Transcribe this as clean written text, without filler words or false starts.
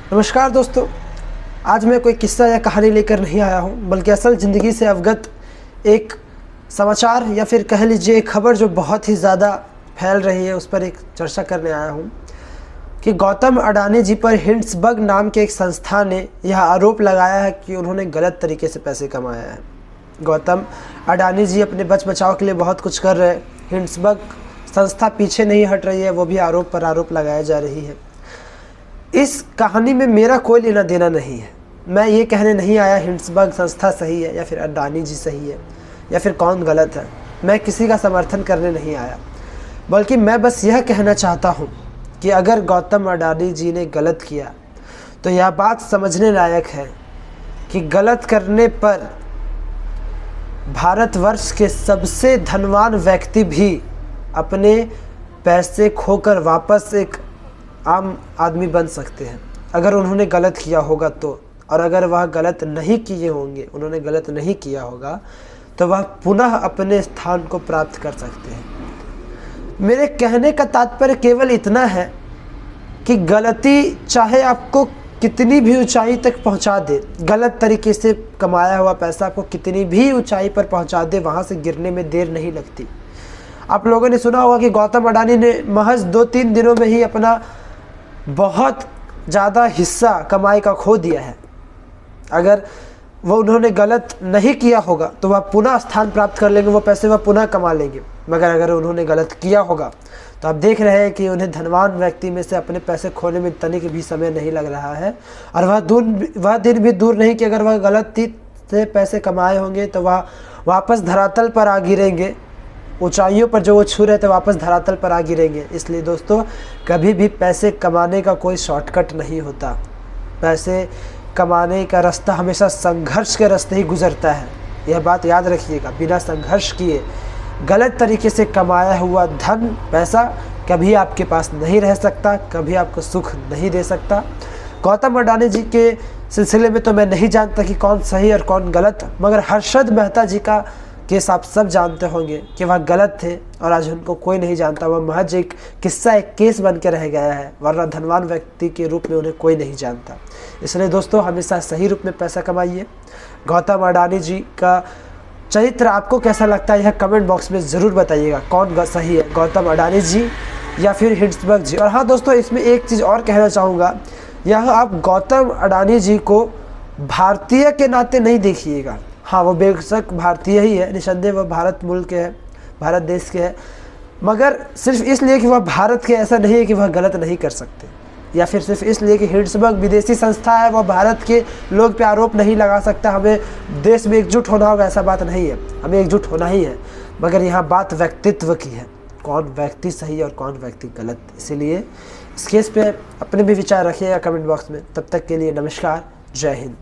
नमस्कार दोस्तों, आज मैं कोई किस्सा या कहानी लेकर नहीं आया हूँ, बल्कि असल ज़िंदगी से अवगत एक समाचार या फिर कह लीजिए एक खबर जो बहुत ही ज़्यादा फैल रही है, उस पर एक चर्चा करने आया हूँ कि गौतम अडानी जी पर हिंडसबर्ग नाम के एक संस्था ने यह आरोप लगाया है कि उन्होंने गलत तरीके से पैसे कमाया है। गौतम अडानी जी अपने बच बचाव के लिए बहुत कुछ कर रहे हैं। हिंडसबर्ग संस्था पीछे नहीं हट रही है, वो भी आरोप पर आरोप लगाया जा रही है। इस कहानी में मेरा कोई लेना देना नहीं है। मैं ये कहने नहीं आया हिंडसबर्ग संस्था सही है या फिर अडानी जी सही है या फिर कौन गलत है। मैं किसी का समर्थन करने नहीं आया, बल्कि मैं बस यह कहना चाहता हूँ कि अगर गौतम अडानी जी ने गलत किया तो यह बात समझने लायक है कि गलत करने पर भारतवर्ष के सबसे धनवान व्यक्ति भी अपने पैसे खोकर वापस एक आम आदमी बन सकते हैं अगर उन्होंने गलत किया होगा तो। और अगर वह गलत नहीं किए होंगे, उन्होंने गलत नहीं किया होगा, तो वह पुनः अपने स्थान को प्राप्त कर सकते हैं। मेरे कहने का तात्पर्य केवल इतना है कि गलती चाहे आपको कितनी भी ऊंचाई तक पहुंचा दे, गलत तरीके से कमाया हुआ पैसा आपको कितनी भी ऊंचाई पर पहुंचा दे, वहां से गिरने में देर नहीं लगती। आप लोगों ने सुना होगा कि गौतम अडानी ने महज 2-3 दिनों में ही अपना बहुत ज़्यादा हिस्सा कमाई का खो दिया है। अगर वो उन्होंने गलत नहीं किया होगा तो वह पुनः स्थान प्राप्त कर लेंगे, वो पैसे वह पुनः कमा लेंगे। मगर अगर उन्होंने गलत किया होगा तो आप देख रहे हैं कि उन्हें धनवान व्यक्ति में से अपने पैसे खोने में तनिक भी समय नहीं लग रहा है। और वह दिन भी दूर नहीं कि अगर वह गलती से पैसे कमाए होंगे तो वह वापस धरातल पर आ गिरेंगे। ऊंचाइयों पर जो वो छू रहे थे वापस धरातल पर आ गिरेंगे। इसलिए दोस्तों, कभी भी पैसे कमाने का कोई शॉर्टकट नहीं होता। पैसे कमाने का रास्ता हमेशा संघर्ष के रास्ते ही गुजरता है। यह बात याद रखिएगा। बिना संघर्ष किए गलत तरीके से कमाया हुआ धन, पैसा कभी आपके पास नहीं रह सकता, कभी आपको सुख नहीं दे सकता। गौतम अडानी जी के सिलसिले में तो मैं नहीं जानता कि कौन सही और कौन गलत, मगर हर्षद मेहता जी का केस आप सब जानते होंगे कि वह गलत थे और आज उनको कोई नहीं जानता। वह महज एक किस्सा, एक केस बन के रह गया है, वरना धनवान व्यक्ति के रूप में उन्हें कोई नहीं जानता। इसलिए दोस्तों, हमेशा सही रूप में पैसा कमाइए। गौतम अडानी जी का चरित्र आपको कैसा लगता है, यह कमेंट बॉक्स में ज़रूर बताइएगा। कौन सही है, गौतम अडानी जी या फिर हिंडसबर्ग जी। और हाँ दोस्तों, इसमें एक चीज़ और कहना चाहूँगा, यह आप गौतम अडानी जी को भारतीय के नाते नहीं देखिएगा। हाँ, वो बेशक भारतीय ही है, निसंदेह वह भारत मुल्क के है, भारत देश के है, मगर सिर्फ इसलिए कि वह भारत के ऐसा नहीं है कि वह गलत नहीं कर सकते, या फिर सिर्फ इसलिए कि हिंडसबर्ग विदेशी संस्था है वह भारत के लोग पे आरोप नहीं लगा सकता। हमें देश में एकजुट होना होगा, ऐसा बात नहीं है, हमें एकजुट होना ही है। मगर यहाँ बात व्यक्तित्व की है, कौन व्यक्ति सही और कौन व्यक्ति गलत। इसीलिए इस केस पे अपने भी विचार रखिएगा कमेंट बॉक्स में। तब तक के लिए नमस्कार, जय हिंद।